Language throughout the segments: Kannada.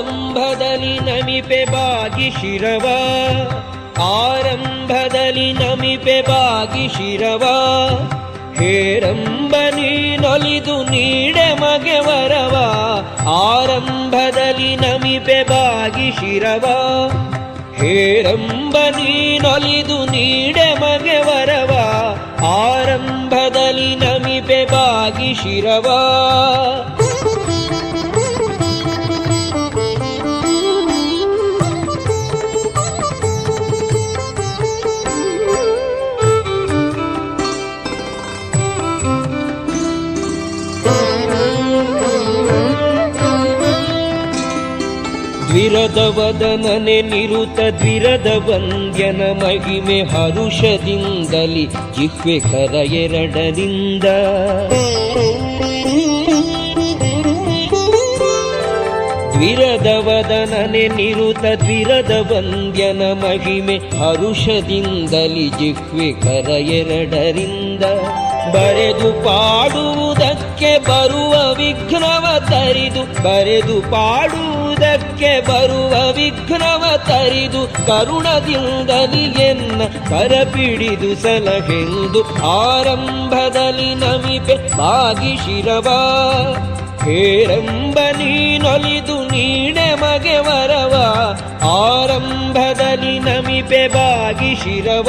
ಆರಂಭದಲ್ಲಿ ನಮಿಪೆ ಬಾಗಿ ಶಿರವ, ಆರಂಭದಲ್ಲಿ ನಮಿಪೆ ಬಾಗಿ ಶಿರವ, ಹೇರಂಬ ನೀನೊಲಿದು ನೀಡೆ ಮಗೆ ವರವ, ಆರಂಭದಲ್ಲಿ ನಮಿಪೆ ಬಾಗಿ ಶಿರವ, ಹೇರಂಬ ನೀನೊಲಿದು ನೀಡೆ ಮಗೆ ವರವ, ಆರಂಭದಲ್ಲಿ ನಮಿಪೆ ಬಾಗಿ ಶಿರವ. ದ್ವಿರದ ವದನನೆ ನಿರುತ ದ್ವಿರದ ವಂದ್ಯನ ಮಹಿಮೆ ಹರುಷದಿಂದಲಿ ಜಿಹ್ವೆ ಕರ ಎರಡರಿಂದ, ದ್ವಿರದ ವದನನೆ ನಿರುತ ದ್ವಿರದ ವಂದ್ಯನ ಮಹಿಮೆ ಹರುಷದಿಂದಲಿ ಜಿಹ್ವೆ ಕರ ಎರಡರಿಂದ, ಬರೆದು ಪಾಡುವುದಕ್ಕೆ ಬರುವ ವಿಘ್ನವ ತರಿದು, ಬರೆದು ಪಾಡುವುದಕ್ಕೆ ಬರುವ ವಿಘ್ನವ ತರಿದು, ಕರುಣದಿಂದಲಿ ಎನ್ನ ಕರಪಿಡಿದು ಸಲಹೆಂದು, ಆರಂಭದಲ್ಲಿ ನಮಿಪೆ ಬಾಗಿ ಶಿರವ, ಹೇರಂಬ ನೀನೊಲಿದು ನೀಡೆ ಮಗೆ ವರವ, ಆರಂಭದಲ್ಲಿ ನಮಿಪೆ ಬಾಗಿ ಶಿರವ.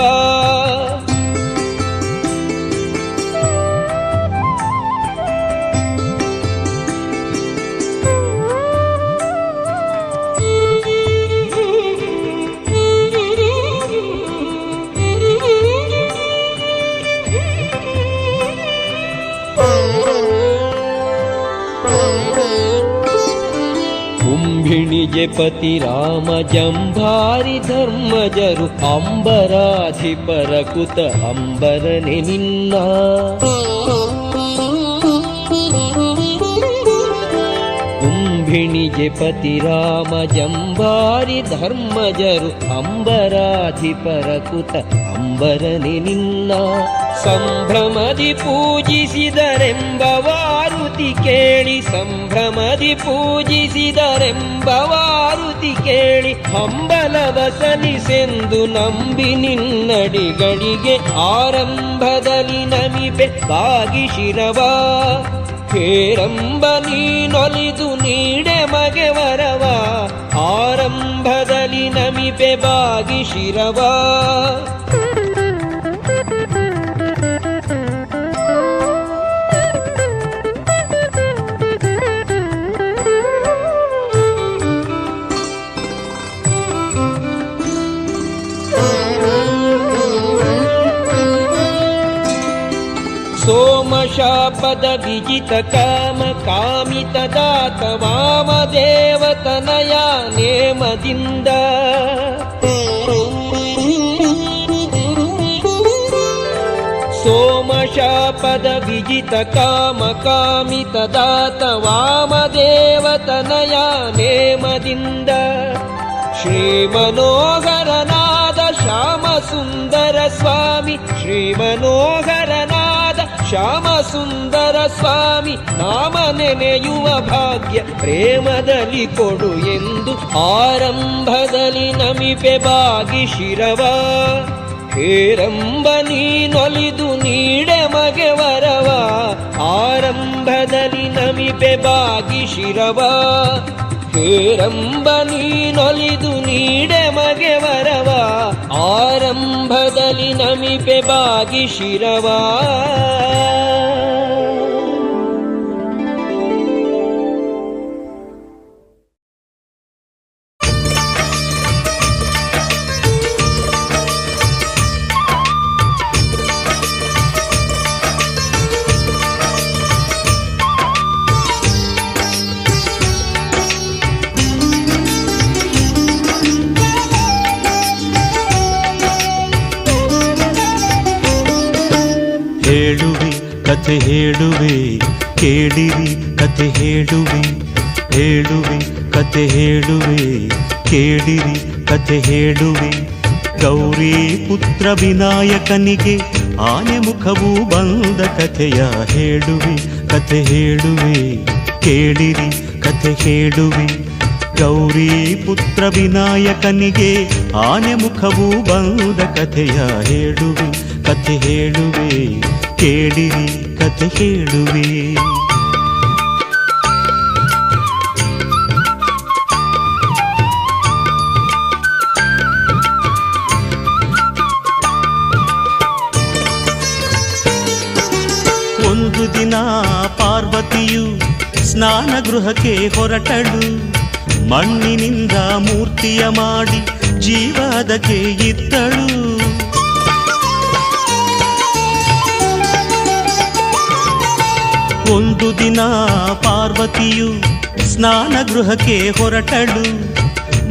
ಕುಂಭಿಣಿಜಪತಿ ರಾಮ ಜಂಭಾರಿ ಧರ್ಮಜರು ಅಂಬರಾಧಿಪರ ಕುತ ಅಂಬರನೆ ನಿನ್ನ, ಕುಂಭಿಣಿಜಪತಿ ರಾಮ ಜಂಭಾರಿ ಧರ್ಮಜರು ಅಂಬರಾಧಿಪರ ಕುತ ಅಂಬರನೆ ನಿನ್ನ, ಸಂಭ್ರಮದಿ ಪೂಜಿಸಿದರೆಂಬ ವಾರುತಿ ಕೇಳಿ, ಸಂಭ್ರಮದಿ ಪೂಜಿಸಿದರೆಂಬ ವಾರುತಿ ಕೇಳಿ, ಹಂಬಲವ ಸಲಿಸೆಂದು ನಂಬಿ ನಿನ್ನಡಿಗಳಿಗೆ, ಆರಂಭದಲ್ಲಿ ನಮಿಪೆ ಬಾಗಿ ಶಿರವ, ಹೇರಂಬ ನೀನೊಲಿದು ನೀಡೆ ಮಗೆ ವರವ, ಆರಂಭದಲ್ಲಿ ನಮಿಪೆ ಬಾಗಿ ಶಿರವ. ಸೋಮಶಾಪದ ವಿಜಿತ ಕಾಮ ಕಾಮಿತ ದಾತ ವಾಮದೇವತನಯ ನೇಮದಿಂದ, ಸೋಮಶಾಪದ ವಿಜಿತ ಕಾಮ ಕಾಮಿತ ದಾತ ವಾಮದೇವತನಯ ನೇಮದಿಂದ, ಶ್ರೀಮನೋಹರನಾದ ಶ್ಯಾಮ ಸುಂದರ ಸ್ವಾಮಿ, ಶ್ರೀಮನೋಹರನಾದ ಶ್ಯಾಮ ಸುಂದರ ಸ್ವಾಮಿ ನಾಮ ನೆನೆಯುವ ಭಾಗ್ಯ ಪ್ರೇಮದಲ್ಲಿ ಕೊಡು ಎಂದು, ಆರಂಭದಲ್ಲಿ ನಮಿಪೆ ಬಾಗಿ ಶಿರವ, ಹೇರಂಬ ನೀನೊಲಿದು ನೀಡೆ ಮಗೆ ವರವ, ಆರಂಭದಲ್ಲಿ ನಮಿಪೆ ಬಾಗಿ ಶಿರವ, ಹೇರಂಬ ನೀನೊಲಿದು ನೀಡೆ ಮಗೆ ವರವ, ಆರಂಭದಲ್ಲಿ ನಮಿಪೆ ಬಾಗಿ ಶಿರವ. ಹೇಳುವೆ ಕಥೆ ಹೇಳುವೆ ಕೇಳಿರಿ ಕಥೆ ಹೇಳುವೆ, ಹೇಳುವೆ ಕಥೆ ಹೇಳುವೆ ಕೇಳಿರಿ ಕಥೆ ಹೇಳುವೆ. ಗೌರಿ ಪುತ್ರ ವಿನಾಯಕನಿಗೆ ಆನೆ ಮುಖವು ಬಂದ ಕಥೆಯ ಹೇಳುವೆ ಕಥೆ ಹೇಳುವೆ ಕೇಳಿರಿ ಕಥೆ ಹೇಳುವೆ. ಗೌರಿ ಪುತ್ರ ವಿನಾಯಕನಿಗೆ ಆನೆ ಮುಖವು ಬಂದ ಕಥೆಯ ಹೇಳುವೆ, ಕಥೆ ಹೇಳುವೆ, ಕೇಳಿರಿ ಕಥೆ ಹೇಳುವೆ. ಒಂದು ದಿನ ಪಾರ್ವತಿಯು ಸ್ನಾನ ಗೃಹಕ್ಕೆ ಹೊರಟಳು. ಮಣ್ಣಿನಿಂದ ಮೂರ್ತಿಯ ಮಾಡಿ ಜೀವ ಅದಕ್ಕೆ ಇತ್ತಳು. ಒಂದು ದಿನ ಪಾರ್ವತಿಯು ಸ್ನಾನ ಗೃಹಕ್ಕೆ ಹೊರಟಳು.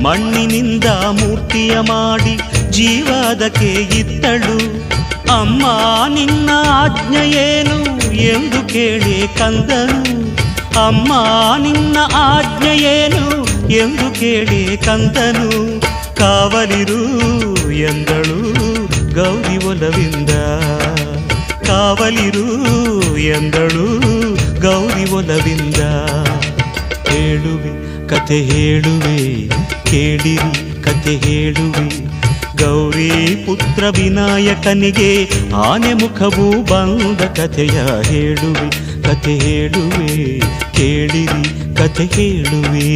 ಮಣ್ಣಿನಿಂದ ಮೂರ್ತಿಯ ಮಾಡಿ ಜೀವ ಅದಕ್ಕೆ ಇತ್ತಳು. ಅಮ್ಮ ನಿನ್ನ ಆಜ್ಞೆಯೇನು ಎಂದು ಕೇಳಿ ಕಂದನು. ಅಮ್ಮ ನಿನ್ನ ಆಜ್ಞೆಯೇನು ಎಂದು ಕೇಳಿ ಕಂದನು. ಕಾವಲಿರು ಎಂದಳು ಗೌರಿ ಒಲವಿಂದ. ಕಾವಲಿರು ಎಂದಳು ಗೌರಿ ಒಲವಿಂದ. ಹೇಳುವೆ ಕಥೆ ಹೇಳುವೆ, ಕೇಳಿರಿ ಕಥೆ ಹೇಳುವೆ. ಗೌರಿ ಪುತ್ರ ವಿನಾಯಕನಿಗೆ ಆನೆ ಮುಖವು ಬಂದ ಕಥೆಯ ಹೇಳುವೆ, ಕಥೆ ಹೇಳುವೆ, ಕೇಳಿರಿ ಕಥೆ ಹೇಳುವೆ.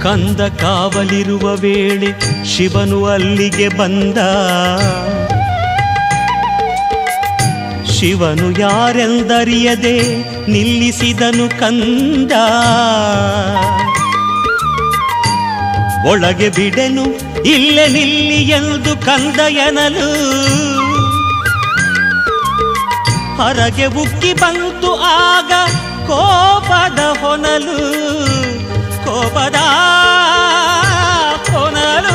ಕಂದ ಕಾವಲಿರುವ ವೇಳೆ ಶಿವನು ಅಲ್ಲಿಗೆ ಬಂದ. ಶಿವನು ಯಾರೆಂದರಿಯದೆ ನಿಲ್ಲಿಸಿದನು ಕಂದ. ಒಳಗೆ ಬಿಡೆನು ಇಲ್ಲೇ ನಿಲ್ಲಿ ಎಂದು ಕಂದ ಎನ್ನಲು. ಹೊರಗೆ ಉಕ್ಕಿ ಬಂತು ಆಗ ಕೋಪದ ಹೊನಲು, ಕೋಪದ ಹೊನಲು.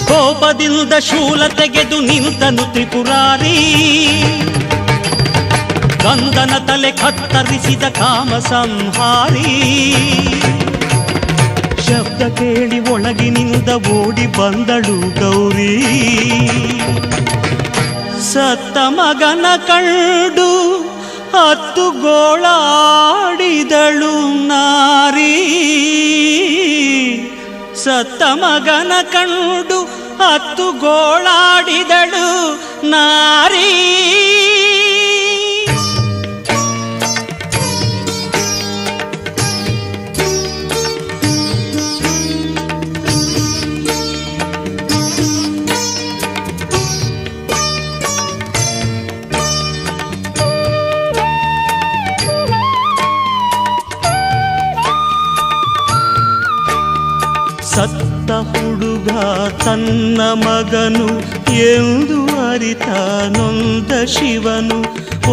ಕೋಪದಿಂದ ಶೂಲ ತೆಗೆದು ನಿಂತನು ತ್ರಿಪುರಾರಿ. ಕಂದನ ತಲೆ ಕತ್ತರಿಸಿದ ಕಾಮ ಸಂಹಾರಿ. ಶಬ್ದ ಕೇಳಿ ಒಳಗಿನಿಂದ ಓಡಿ ಬಂದಳು ಗೌರಿ. ಸತ್ತ ಮಗನ ಕಂಡು ಹತ್ತು ಗೋಳಾಡಿದಳು ನಾರಿ. ಸತ್ತ ಮಗನ ಕಂಡು ಹತ್ತು ಗೋಳಾಡಿದಳು ನಾರಿ. ಸತ್ತ ಹುಡುಗ ತನ್ನ ಮಗನು ಎಂದು ಅರಿತ ನೊಂದ ಶಿವನು.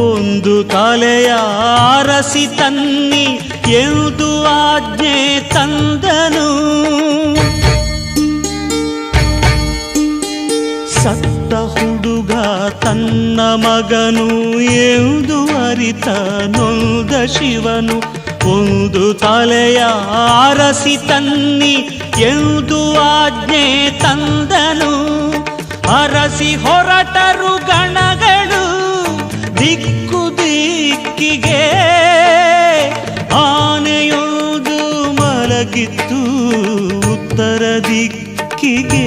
ಒಂದು ತಲೆಯ ಅರಸಿ ತನ್ನಿ ಎಂದು ಆಜ್ಞೆ ತಂದನು. ಸತ್ತ ಹುಡುಗ ತನ್ನ ಮಗನು ಎಂದು ಅರಿತ ನೊಂದ ಶಿವನು. ಒಂದು ತಲೆಯ ಅರಸಿ ತನ್ನಿ ಎಂದು ಆಜ್ಞೆ ತಂದನು. ಅರಸಿ ಹೊರಟರು ಗಣಗಳು ದಿಕ್ಕು ದಿಕ್ಕಿಗೆ. ಆನೆಯೊಂದು ಮಲಗಿತ್ತು ಉತ್ತರ ದಿಕ್ಕಿಗೆ.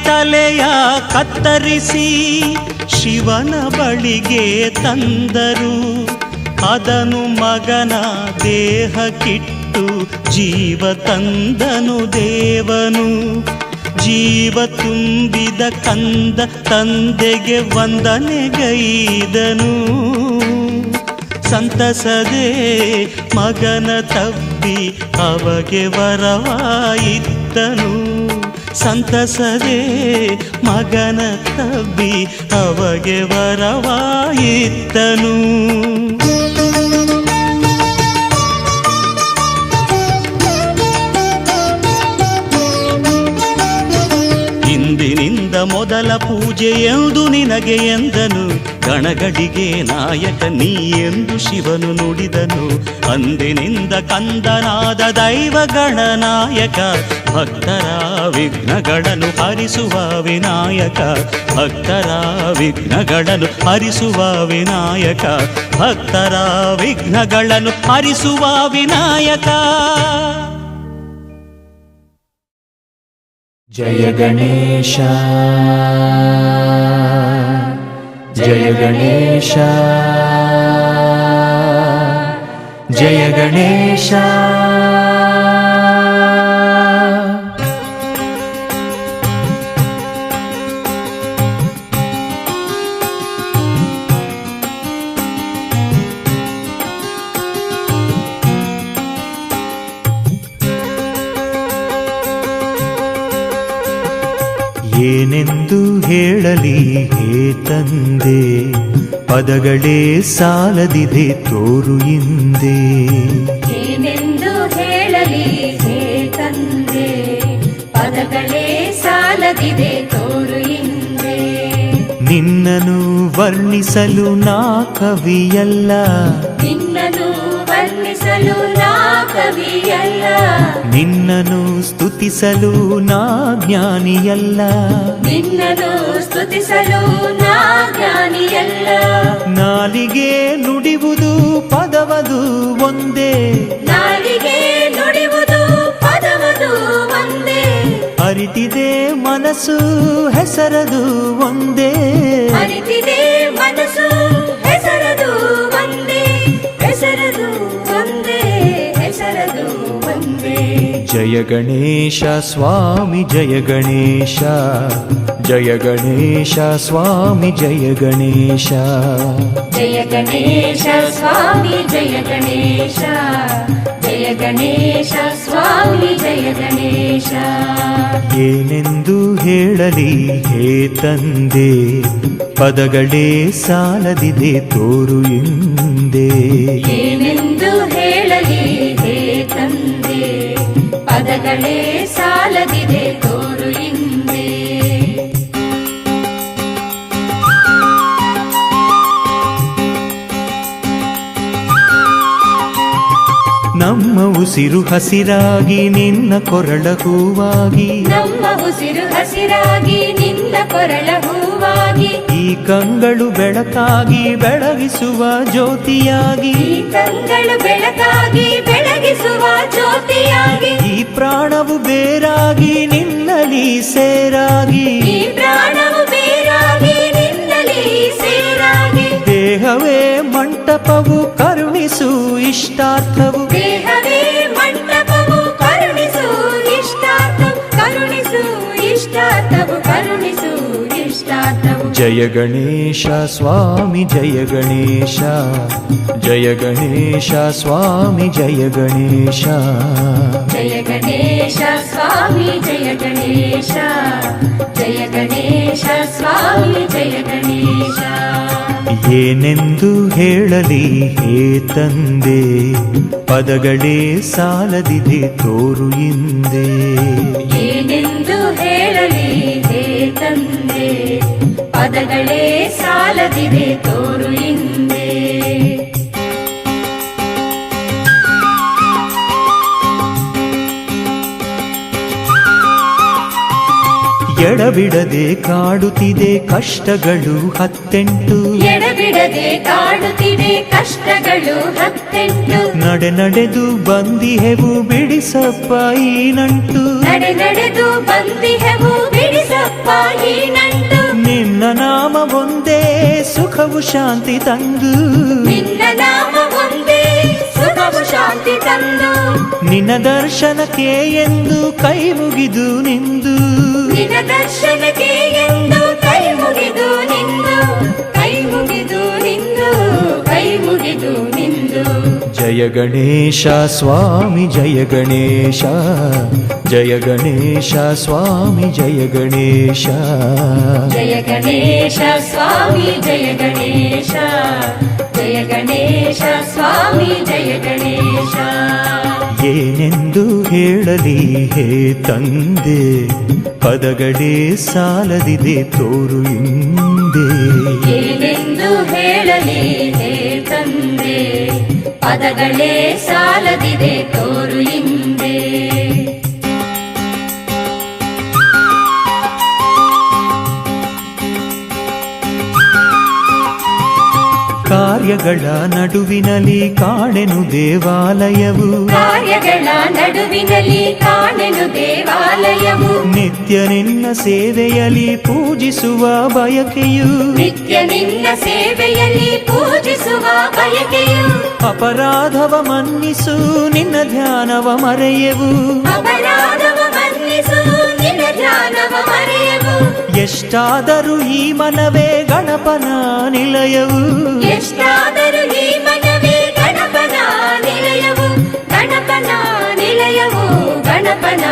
ತಲೆಯ ಕತ್ತರಿಸಿ ಶಿವನ ಬಳಿಗೆ ತಂದರು. ಅದನು ಮಗನ ದೇಹಕ್ಕಿಟ್ಟು ಬಿಟ್ಟು ಜೀವ ತಂದನು ದೇವನು. ಜೀವ ತುಂಬಿದ ಕಂದ ತಂದೆಗೆ ವಂದನೆಗೈದನು. ಸಂತಸದೆ ಮಗನ ತಬ್ಬಿ ಅವಗೆ ವರವಾಯಿತ್ತನು. ಸಂತಸದೆ ಮಗನ ತಬ್ಬಿ ಅವಗೆ ವರವಾಯಿತ್ತನು. ಇಂದಿನಿಂದ ಮೊದಲ ಪೂಜೆ ಎಂದು ನಿನಗೆ ಎಂದನು. ಗಣಗಡಿಗೆ ನಾಯಕ ನೀ ಎಂದು ಶಿವನು ನುಡಿದನು. ಅಂದಿನಿಂದ ಕಂದನಾದ ದೈವ ಗಣನಾಯಕ, ಭಕ್ತರ ವಿಘ್ನಗಳನ್ನು ಹರಿಸುವ ವಿನಾಯಕ. ಭಕ್ತರ ವಿಘ್ನಗಳನ್ನು ಹರಿಸುವ ವಿನಾಯಕ. ಭಕ್ತರ ವಿಘ್ನಗಳನ್ನು ಹರಿಸುವ ವಿನಾಯಕ. ಜಯ ಗಣೇಶ ಜಯ ಗಣೇಶ ಜಯ ಗಣೇಶ. ಏನೆಂದು ಹೇಳಲಿ ಹೇ ತಂದೆ, ಪದಗಳೇ ಸಾಲದಿದೆ ತೋರು ಹಿಂದೆ. ಏನೆಂದು ಹೇಳಲಿ ಹೇ ತಂದೆ, ಪದಗಳೇ ಸಾಲದಿದೆ ತೋರು ಹಿಂದೆ. ನಿನ್ನನು ವರ್ಣಿಸಲು ನಾ ಕವಿಯಲ್ಲ, ನಿನ್ನನು ವರ್ಣಿಸಲು ನಾ ಕವಿಯಲ್ಲ. ನಿನ್ನನು ಸ್ತುತಿಸಲು ನಾ ಜ್ಞಾನಿಯಲ್ಲ, ನಿನ್ನನು ಸ್ತುತಿಸಲು ನಾ ಜ್ಞಾನಿಯಲ್ಲ. ನಾಲಿಗೆ ನುಡಿವುದು ಪದವದು ಒಂದೇ, ನಾಲಿಗೆ ನುಡಿವುದು ಪದವದು ಒಂದೇ. ಅರಿತಿದೆ ಮನಸ್ಸು ಹೆಸರದು ಒಂದೇ, ಅರಿತಿದೆ ಮನಸ್ಸು ಹೆಸರದು ಒಂದೇ. ಹೆಸರದು ಒಂದೇ, ಹೆಸರದು ಒಂದೇ. ಜಯ ಗಣೇಶ ಸ್ವಾಮಿ ಜಯ ಗಣೇಶ, ಜಯ ಗಣೇಶ ಸ್ವಾಮಿ ಜಯ ಗಣೇಶ. ಜಯ ಗಣೇಶ ಸ್ವಾಮಿ ಜಯ ಗಣೇಶ, ಜಯ ಗಣೇಶ ಸ್ವಾಮಿ ಜಯ ಗಣೇಶ. ಏನೆಂದು ಹೇಳಲಿ ಹೇ ತಂದೆ, ಪದಗಳೇ ಸಾಲದಿದೆ ತೋರು ಹಿಂದೆ. ಏನೆಂದು ಹೇಳಲಿ ಹೇ ತಂದೆ, ಪದಗಳೇ ಸಾಲದಿದೆ ತೋರು ಹಿಂದೆ. ನಮ್ಮ ಉಸಿರು ಹಸಿರಾಗಿ ನಿನ್ನ ಕೊರಳ ಹೂವಾಗಿ, ನಮ್ಮ ಉಸಿರು ಹಸಿರಾಗಿ ನಿನ್ನ ಕೊರಳ ಹೂವಾಗಿ. ಈ ಕಂಗಳು ಬೆಳಕಾಗಿ ಬೆಳಗಿಸುವ ಜ್ಯೋತಿಯಾಗಿ, ಈ ಕಂಗಳು ಬೆಳಕಾಗಿ ಬೆಳಗಿಸುವ ಜ್ಯೋತಿಯಾಗಿ. ಈ ಪ್ರಾಣವು ಬೇರಾಗಿ ನಿನ್ನಲಿ ಸೇರಾಗಿ, ಈ ಪ್ರಾಣವು ಬೇರಾಗಿ ನಿನ್ನಲಿ ಸೇರಾಗಿ. ದೇಹವೇ ಮಂಟಪವು ಕರುಣಿಸು ಇಷ್ಟಾರ್ಥವು, ದೇಹವೇ ಮಂಟಪವು ಕರುಣಿಸು ಇಷ್ಟಾರ್ಥವು. ಕರುಣಿಸು ಇಷ್ಟಾರ್ಥವು, ಕರುಣಿಸು ಇಷ್ಟಾರ್ಥವು. ಜಯ ಗಣೇಶ ಸ್ವಾಮಿ ಜಯ ಗಣೇಶ, ಜಯ ಗಣೇಶ ಸ್ವಾಮಿ ಜಯ ಗಣೇಶ. ಜಯ ಗಣೇಶ ಸ್ವಾಮಿ ಜಯ ಗಣೇಶ, ಜಯ ಗಣೇಶ ಸ್ವಾಮಿ ಜಯ ಗಣೇಶ. ಏನೆಂದು ಹೇಳಲಿ ಹೇ ತಂದೆ, ಪದಗಳೇ ಸಾಲದಿದೆ ತೋರು ಹಿಂದೆ. ಏನೆಂದು ಹೇಳಲಿ ಹೇ ತಂದೆ, ಪದಗಳೇ ಸಾಲದಿದೆ ತೋರು ಹಿಂದೆ. ಎಡಬಿಡದೆ ಕಾಡುತ್ತಿದೆ ಕಷ್ಟಗಳು 18, ಎಡಬಿಡದೆ ಕಾಡುತ್ತಿದೆ ಕಷ್ಟಗಳು 18. ನಡೆ ನಡೆದು ಬಂದಿಹೆವು ಬಿಡಿಸಪ್ಪ ಈ ನಂಟು, ನಡೆ ನಡೆದು ಬಂದಿಹೆವು ಬಿಡಿಸಪ್ಪ ಈ ನಂಟು. ನಿನ್ನ ನಾಮ ಒಂದೇ ಸುಖವು ಶಾಂತಿ ತಂದು, ನಿನ್ನ ನಾಮ ಒಂದೇ ಸುಖವು ಶಾಂತಿ ತಂದು ನಿನ್ನ ದರ್ಶನಕ್ಕೆ ಎಂದು ಕೈ ಮುಗಿದು ನಿಂದು ನಿನ್ನ ದರ್ಶನಕ್ಕೆ ಎಂದು ಕೈ ಮುಗಿದು ನಿಂದು ಕೈ ಮುಗಿದು ನಿಂದು ಕೈ ಮುಗಿದು ನಿಂದು ಜಯ ಗಣೇಶ ಸ್ವಾಮಿ ಜಯ ಗಣೇಶ ಜಯ ಗಣೇಶ ಸ್ವಾಮಿ ಜಯ ಗಣೇಶ ಜಯ ಗಣೇಶ ಸ್ವಾಮಿ ಜಯ ಗಣೇಶ ಜಯ ಗಣೇಶ ಸ್ವಾಮಿ ಜಯ ಗಣೇಶ ಏನೆಂದು ಹೇಳಲಿ ಹೇ ತಂದೆ ಪದಗಳೇ ಸಾಲದಿದೆ ತೋರು ಹಿಂದೆ ಏನೆಂದು ಹೇಳಲಿ ಹೇ ತಂದೆ ಪದಗಳೇ ಸಾಲದಿದೆ ತೋರು ಹಿಂದೆ ಕಾರ್ಯಗಳ ನಡುವಿನಲ್ಲಿ ಕಾಣೆನು ದೇವಾಲಯವು ಕಾರ್ಯಗಳ ನಡುವಿನಲ್ಲಿ ಕಾಣೆನು ದೇವಾಲಯವು ನಿತ್ಯ ನಿನ್ನ ಸೇವೆಯಲ್ಲಿ ಪೂಜಿಸುವ ಬಯಕೆಯು ನಿತ್ಯ ನಿನ್ನ ಸೇವೆಯಲ್ಲಿ ಪೂಜಿಸುವ ಬಯಕೆಯು ಅಪರಾಧವ ಮನ್ನಿಸು ನಿನ್ನ ಧ್ಯಾನವ ಮರೆಯವು ಅಪರಾಧವ ಮನ್ನಿಸು ನಿನ್ನ ಧ್ಯಾನವ ಮರೆಯವು ಎಷ್ಟಾದರೂ ಈ ಮನವೇ ಗಣಪನ ನಿಲಯವು ಎಷ್ಟಾದರೂ ಈ ಮನವೇ ಗಣಪನ ನಿಲಯವು ಗಣಪನ ನಿಲಯವು ಗಣಪನ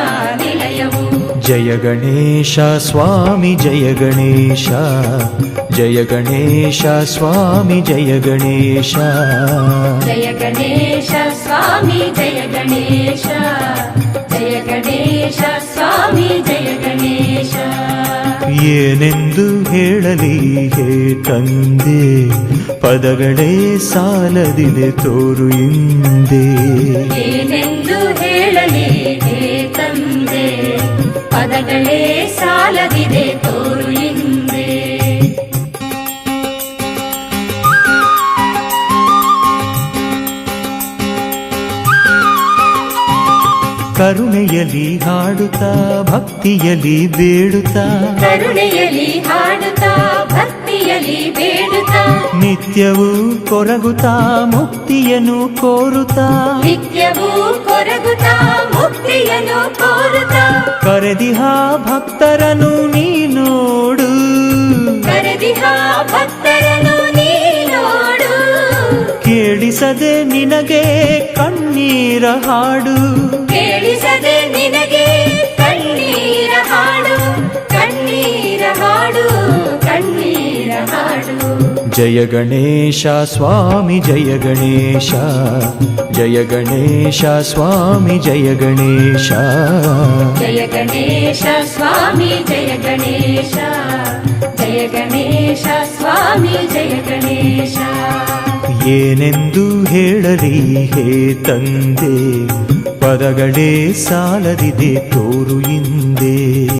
ನಿಲಯವು ಜಯ ಗಣೇಶ ಸ್ವಾಮಿ ಜಯ ಗಣೇಶ ಜಯ ಗಣೇಶ ಸ್ವಾಮಿ ಜಯ ಗಣೇಶ ಜಯ ಗಣೇಶ ಸ್ವಾಮಿ ಜಯ ಗಣೇಶ ಜಯ ಗಣೇಶ ಸ್ವಾಮಿ ಜಯ ಗಣೇಶ ಏನೆಂದು ಹೇಳಲಿ ಹೇ ತಂದೆ ಪದಗಳೇ ಸಾಲದಿದೆ ತೋರು ಹಿಂದೆ ಏನೆಂದು ಹೇಳಲಿ ಹೇ ತಂದೆ ಪದಗಳೇ ಸಾಲದಿದೆ ತೋರು ಹಿಂದೆ ಕರುಣೆಯಲ್ಲಿ ಹಾಡುತ್ತಾ ಭಕ್ತಿಯಲ್ಲಿ ಬೇಡುತ್ತಾ ಕರುಣೆಯಲ್ಲಿ ಹಾಡುತ್ತಾ ಭಕ್ತಿಯಲ್ಲಿ ಬೇಡುತ್ತಾ ನಿತ್ಯವೂ ಕೊರಗುತ್ತಾ ಮುಕ್ತಿಯನ್ನು ಕೋರುತ್ತಾ ನಿತ್ಯವೂ ಕೊರಗುತ್ತಾ ಮುಕ್ತಿಯನ್ನು ಕೋರುತ್ತಾ ಕರೆದಿಹ ಭಕ್ತರನು ನೀ ನೋಡು ಕರೆದಿಹ ಭಕ್ತರನ್ನು ನೀ ನೋಡು ಕೇಳಿಸದೆ ನಿನಗೆ ಕಣ್ಣೀರ ಹಾಡು ಕೇಳಿಸದೆ ನಿನಗೆ ಕಣ್ಣೀರ ಹಾಡು ಕಣ್ಣೀರ ಹಾಡು ಕಣ್ಣೀರ ಹಾಡು ಜಯ ಗಣೇಶ ಸ್ವಾಮಿ ಜಯ ಗಣೇಶ ಜಯ ಗಣೇಶ ಸ್ವಾಮಿ ಜಯ ಗಣೇಶ ಜಯ ಗಣೇಶ ಸ್ವಾಮಿ ಜಯ ಗಣೇಶ ಜಯ ಗಣೇಶ ಸ್ವಾಮಿ ಜಯ ಗಣೇಶ ಏನೆಂದು ಹೇಳಲಿ ಹೇ ತಂದೆ ಪದಗಳೇ ಸಾಲದಿದೆ ತೋರು ಹಿಂದೆ